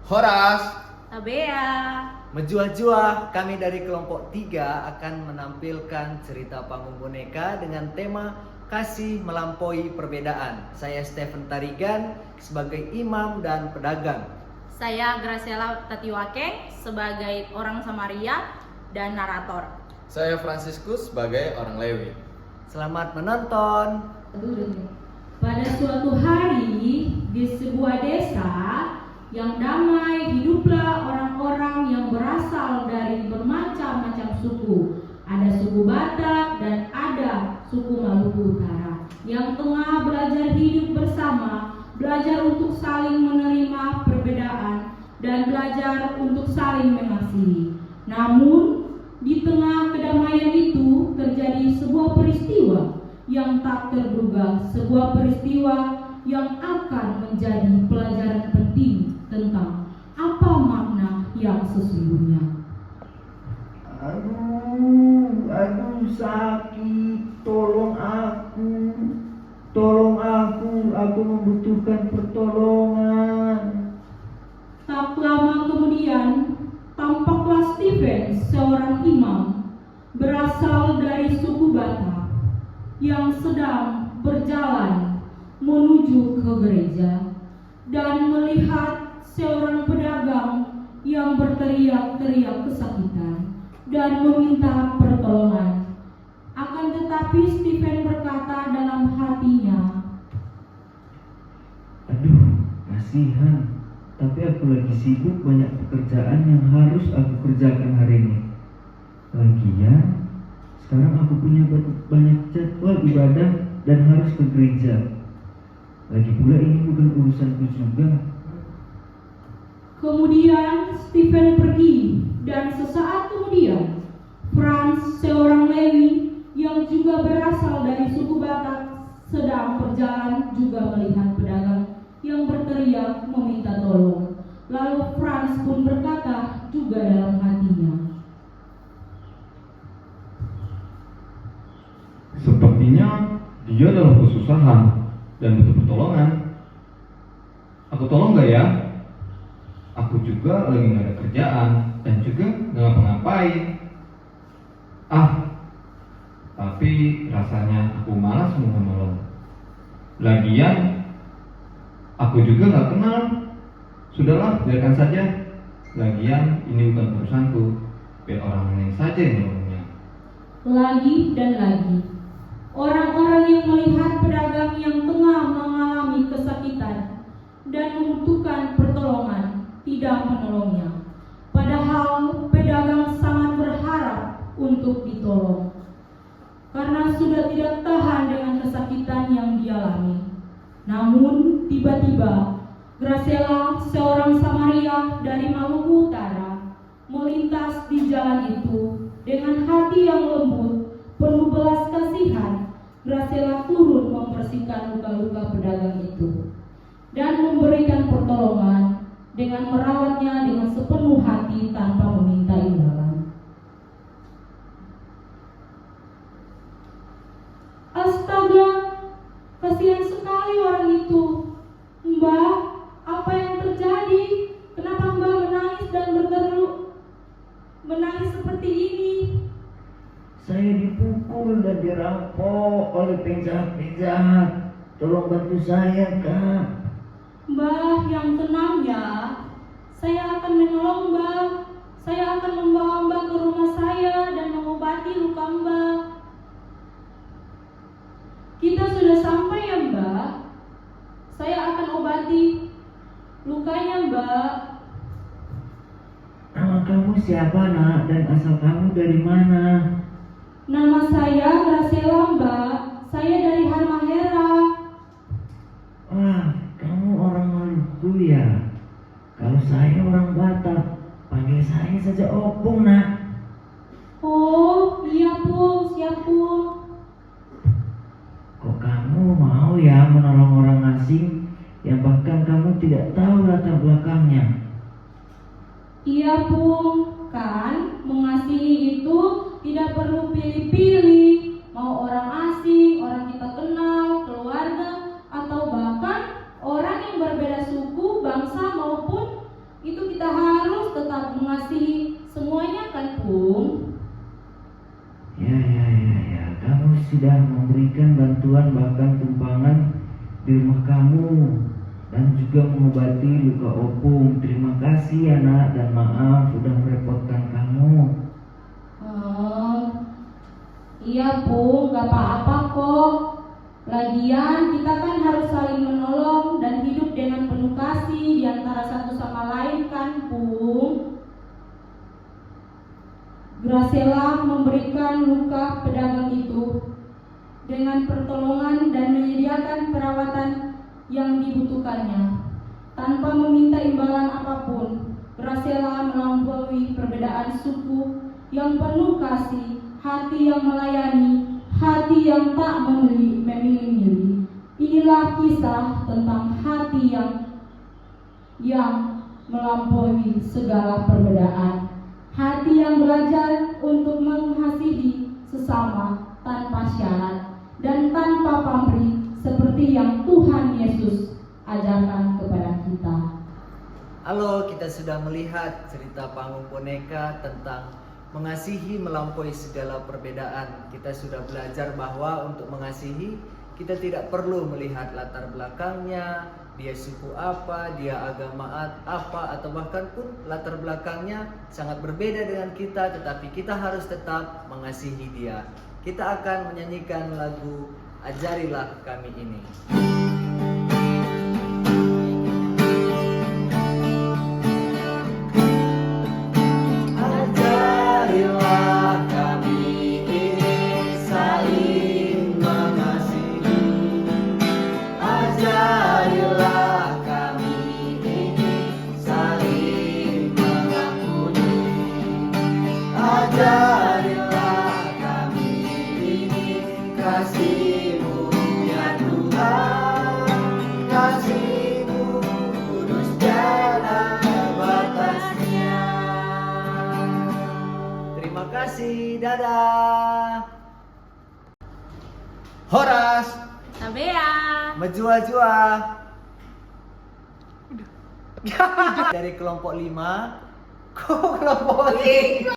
Horas, Tabea. Menjual-jual, kami dari kelompok 3 akan menampilkan cerita panggung boneka dengan tema Kasih Melampaui Perbedaan. Saya Stephen Tarigan sebagai imam dan pedagang. Saya Graciela Tatiwake sebagai orang Samaria dan narator. saya Franciscus sebagai orang Lewi. Selamat menonton. Pada suatu hari di sebuah desa yang damai hiduplah orang-orang yang berasal dari bermacam-macam suku. Ada suku Batak dan ada suku Maluku Utara yang tengah belajar hidup bersama, belajar untuk saling menerima perbedaan dan belajar untuk saling mengasihi. Namun di tengah kedamaian itu terjadi sebuah peristiwa yang tak terduga, sebuah peristiwa yang akan menjadi pelajaran penting tentang apa makna yang sesungguhnya. Aduh sakit, tolong aku membutuhkan pertolongan. Tak lama kemudian, tampaklah Stephen, seorang imam berasal dari suku Batak yang sedang berjalan menuju ke gereja dan melihat seorang pedagang yang berteriak-teriak kesakitan dan meminta pertolongan. Akan tetapi Stephen berkata dalam hatinya, Aduh, kasihan. Tapi aku lagi sibuk, banyak pekerjaan yang harus aku kerjakan hari ini. Lagian, sekarang aku punya banyak jadwal ibadah dan harus ke gereja. Lagi pula ini bukan urusanku juga. Kemudian Stephen pergi dan sesaat kemudian Franz, seorang Lewi yang juga berasal dari suku Batak, sedang berjalan juga melihat pedagang yang berteriak meminta tolong. Lalu Franz pun berkata juga dalam hatinya, Sepertinya dia dalam kesusahan dan butuh pertolongan. Aku tolong gak ya? Aku juga lagi gak ada kerjaan dan juga gak ngapa-ngapain. Tapi rasanya aku malas mau menolong. Lagian, aku juga gak kenal. Sudahlah, biarkan saja. Lagian, ini bukan urusanku. Biar orang lain saja yang menolongnya. lagi dan lagi. Orang-orang yang melihat pedagang yang tengah mengalami kesakitan dan membutuhkan pertolongan tidak menolongnya. Padahal pedagang sangat berharap untuk ditolong karena sudah tidak tahan dengan kesakitan yang dialami. Namun tiba-tiba Graciela, seorang Samaria dari Maluku Utara, melintas di jalan itu dengan hati yang lembut, penuh belas kasihan. Graciela turun membersihkan luka-luka pedagang itu dan memberikan pertolongan dengan merawatnya dengan sepenuh hati tanpa meminta imbalan. Astaga, kasihan sekali orang itu. Mbak, apa yang terjadi? Kenapa Mbak menangis dan menangis seperti ini? Saya dipukul dan dirampok oleh penjahat-penjahat. Tolong bantu saya, Kak. Mbak, yang tenang ya. Saya akan menolong Mbak. Saya akan membawa Mbak ke rumah saya dan mengobati luka Mbak. Kita sudah sampai ya Mbak. Saya akan obati lukanya Mbak. Nama kamu siapa, Nak? Dan asal kamu dari mana? Nama saya Graciela Mbak. Saya dari Halmahera. Wah, kamu orang Maluku ya? Kalau saya orang Batak, panggil saya saja Opung, Nak. Oh iya Pung, siap Pung. Kok kamu mau ya menolong orang asing yang bahkan kamu tidak tahu latar belakangnya? Iya Pung, kan mengasihi itu tidak perlu pilih-pilih. Mau orang asing, orang kita kenal, keluarga, atau bahkan orang yang berbeda suku, bangsa maupun itu dapat mengasihi semuanya kan, Pung? Ya, kamu sudah memberikan bantuan bahkan tumpangan di rumah kamu dan juga mengobati luka opung. Terima kasih ya nak, dan maaf udah merepotkan kamu. Iya, Pung, gak apa-apa kok. Lagian kita kan harus saling menolong dan hidup dengan penuh kasih di antara satu sama lain kan, Pung? Graciela memberikan luka pedagang itu dengan pertolongan dan menyediakan perawatan yang dibutuhkannya. Tanpa meminta imbalan apapun, Graciela melampaui perbedaan suku yang penuh kasih, hati yang melayani, hati yang tak memilih-milih. Inilah kisah tentang hati yang melampaui segala perbedaan. Hati yang belajar untuk mengasihi sesama tanpa syarat dan tanpa pamrih, seperti yang Tuhan Yesus ajarkan kepada kita. Halo, kita sudah melihat cerita panggung boneka tentang mengasihi melampaui segala perbedaan. Kita sudah belajar bahwa untuk mengasihi kita tidak perlu melihat latar belakangnya, dia suku apa, dia agama apa, atau bahkan pun latar belakangnya sangat berbeda dengan kita, tetapi kita harus tetap mengasihi dia. Kita akan menyanyikan lagu Ajarilah Kami ini. Terima kasih, dadah. Horas, Tabea. Majua-jua. Dari kelompok 5. Kok kelompok 5?